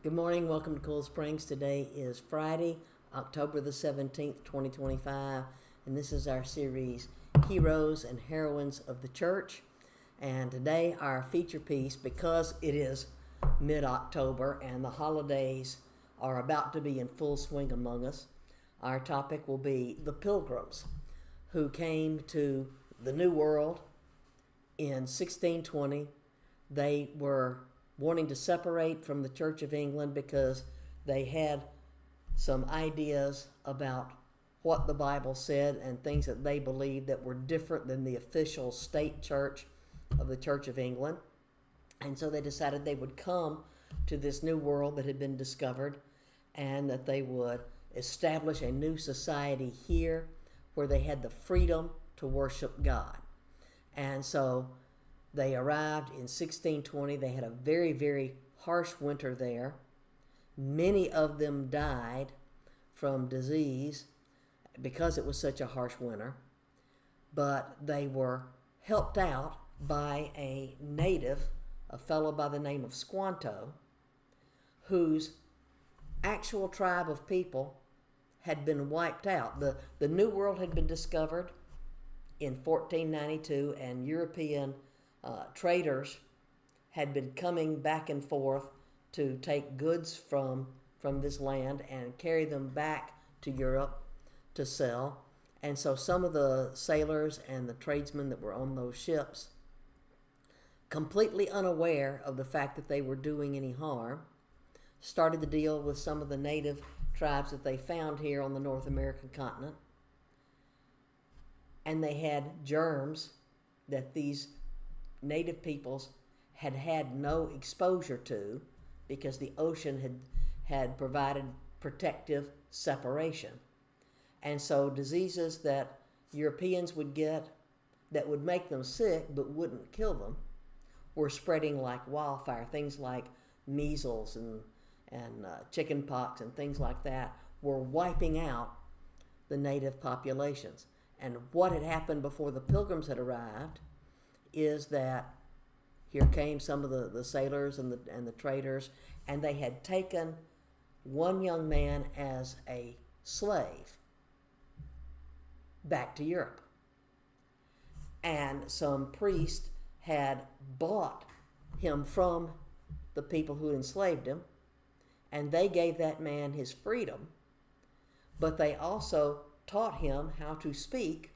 Good morning. Welcome to Cool Springs. Today is Friday, October the 17th, 2025, and this is our series, Heroes and Heroines of the Church. And today our feature piece, because it is mid-October and the holidays are about to be in full swing among us, our topic will be the Pilgrims, who came to the New World in 1620. They were wanting to separate from the Church of England because they had some ideas about what the Bible said and things that they believed that were different than the official state church of the Church of England. And so they decided they would come to this new world that had been discovered and that they would establish a new society here where they had the freedom to worship God. And so they arrived in 1620. They had a very, very harsh winter there. Many of them died from disease because it was such a harsh winter. But they were helped out by a native, a fellow by the name of Squanto, whose actual tribe of people had been wiped out. The New World had been discovered in 1492, and European traders had been coming back and forth to take goods from this land and carry them back to Europe to sell. And so some of the sailors and the tradesmen that were on those ships, completely unaware of the fact that they were doing any harm, started to deal with some of the native tribes that they found here on the North American continent. And they had germs that these native peoples had had no exposure to because the ocean had provided protective separation. And so diseases that Europeans would get that would make them sick but wouldn't kill them were spreading like wildfire. Things like measles and chicken pox and things like that were wiping out the native populations. And what had happened before the Pilgrims had arrived is that here came some of the sailors and the traders, and they had taken one young man as a slave back to Europe. And some priest had bought him from the people who enslaved him, and they gave that man his freedom, but they also taught him how to speak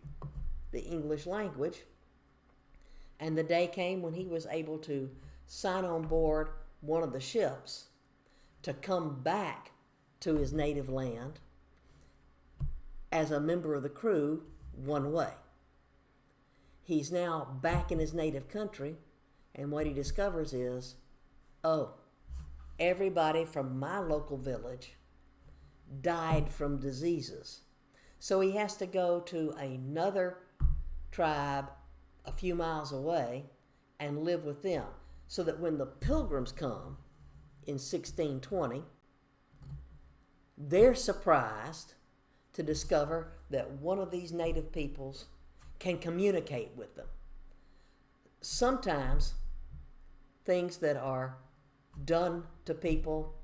the English language. And the day came when he was able to sign on board one of the ships to come back to his native land as a member of the crew one way. He's now back in his native country, and what he discovers is, oh, everybody from my local village died from diseases. So he has to go to another tribe a few miles away and live with them, so that when the Pilgrims come in 1620, they're surprised to discover that one of these native peoples can communicate with them. Sometimes things that are done to people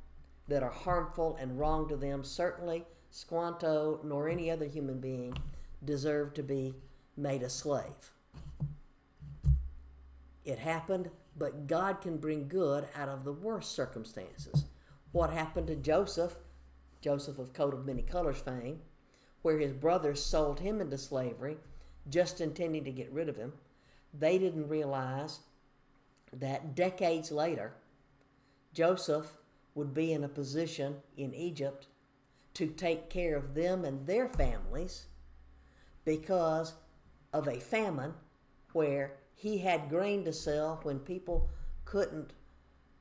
that are harmful and wrong to them, certainly Squanto nor any other human being deserve to be made a slave. It happened, but God can bring good out of the worst circumstances. What happened to Joseph of Coat of Many Colors fame, where his brothers sold him into slavery, just intending to get rid of him. They didn't realize that decades later, Joseph would be in a position in Egypt to take care of them and their families because of a famine where he had grain to sell when people couldn't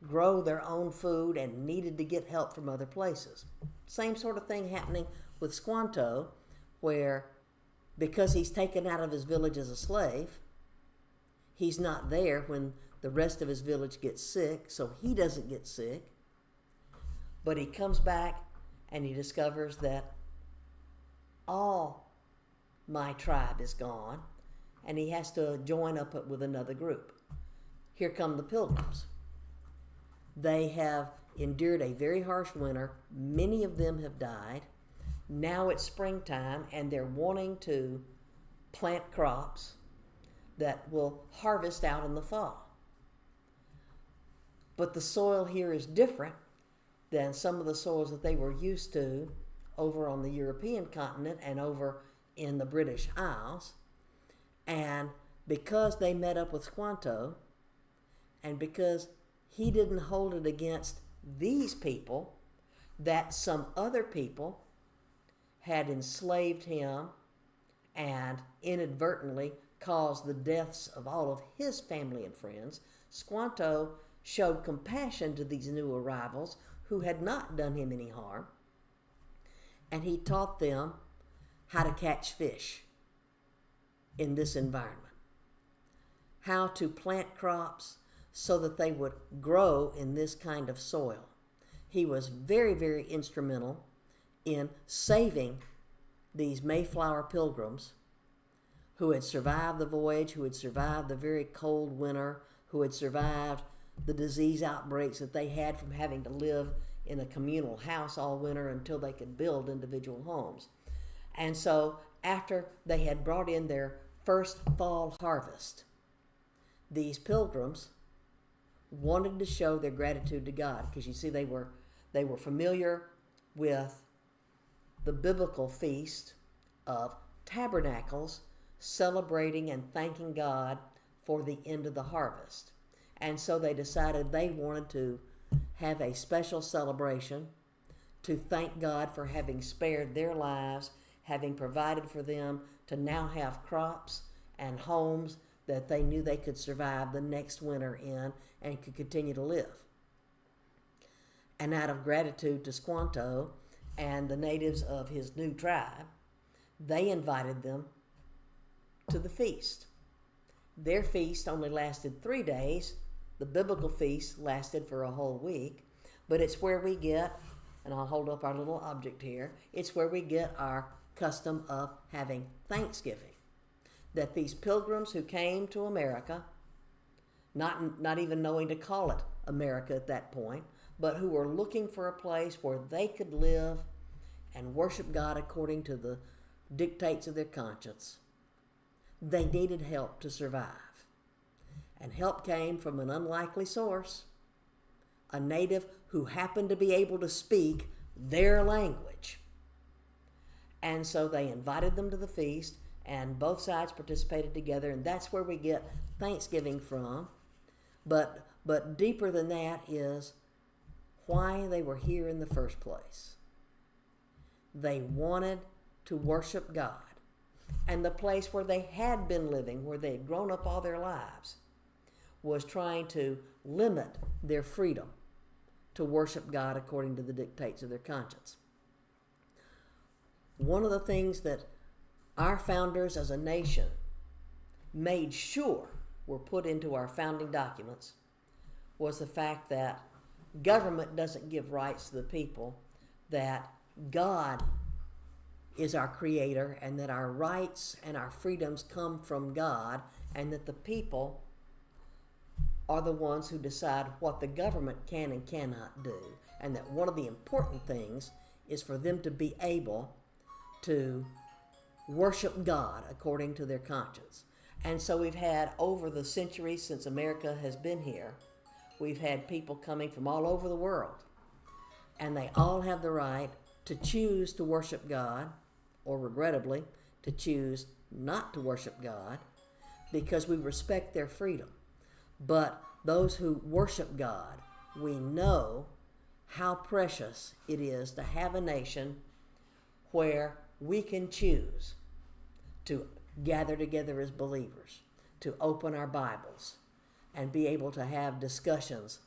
grow their own food and needed to get help from other places. Same sort of thing happening with Squanto, where because he's taken out of his village as a slave, he's not there when the rest of his village gets sick, so he doesn't get sick. But he comes back and he discovers that all my tribe is gone, and he has to join up with another group. Here come the Pilgrims. They have endured a very harsh winter. Many of them have died. Now it's springtime, and they're wanting to plant crops that will harvest out in the fall. But the soil here is different than some of the soils that they were used to over on the European continent and over in the British Isles. And because they met up with Squanto, and because he didn't hold it against these people that some other people had enslaved him and inadvertently caused the deaths of all of his family and friends, Squanto showed compassion to these new arrivals who had not done him any harm, and he taught them how to catch fish in this environment, how to plant crops so that they would grow in this kind of soil. He was very, very instrumental in saving these Mayflower Pilgrims who had survived the voyage, who had survived the very cold winter, who had survived the disease outbreaks that they had from having to live in a communal house all winter until they could build individual homes. And so after they had brought in their first fall harvest, these pilgrims wanted to show their gratitude to God, because you see they were familiar with the biblical feast of tabernacles, celebrating and thanking God for the end of the harvest. And so they decided they wanted to have a special celebration to thank God for having spared their lives, having provided for them to now have crops and homes that they knew they could survive the next winter in and could continue to live. And out of gratitude to Squanto and the natives of his new tribe, they invited them to the feast. Their feast only lasted 3 days. The biblical feast lasted for a whole week. But it's where we get, and I'll hold up our little object here, it's where we get our custom of having Thanksgiving. That these pilgrims who came to America, not even knowing to call it America at that point, but who were looking for a place where they could live and worship God according to the dictates of their conscience, they needed help to survive. And help came from an unlikely source, a native who happened to be able to speak their language. And so they invited them to the feast, and both sides participated together, and that's where we get Thanksgiving from. But deeper than that is why they were here in the first place. They wanted to worship God. And the place where they had been living, where they had grown up all their lives, was trying to limit their freedom to worship God according to the dictates of their conscience. One of the things that our founders as a nation made sure were put into our founding documents was the fact that government doesn't give rights to the people, that God is our creator, and that our rights and our freedoms come from God, and that the people are the ones who decide what the government can and cannot do, and that one of the important things is for them to be able to worship God according to their conscience. And so we've had, over the centuries since America has been here, we've had people coming from all over the world, and they all have the right to choose to worship God, or regrettably, to choose not to worship God, because we respect their freedom. But those who worship God, we know how precious it is to have a nation where we can choose to gather together as believers, to open our Bibles, and be able to have discussions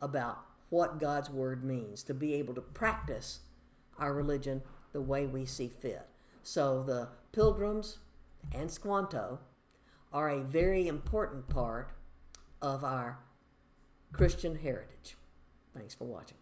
about what God's Word means, to be able to practice our religion the way we see fit. So the Pilgrims and Squanto are a very important part of our Christian heritage. Thanks for watching.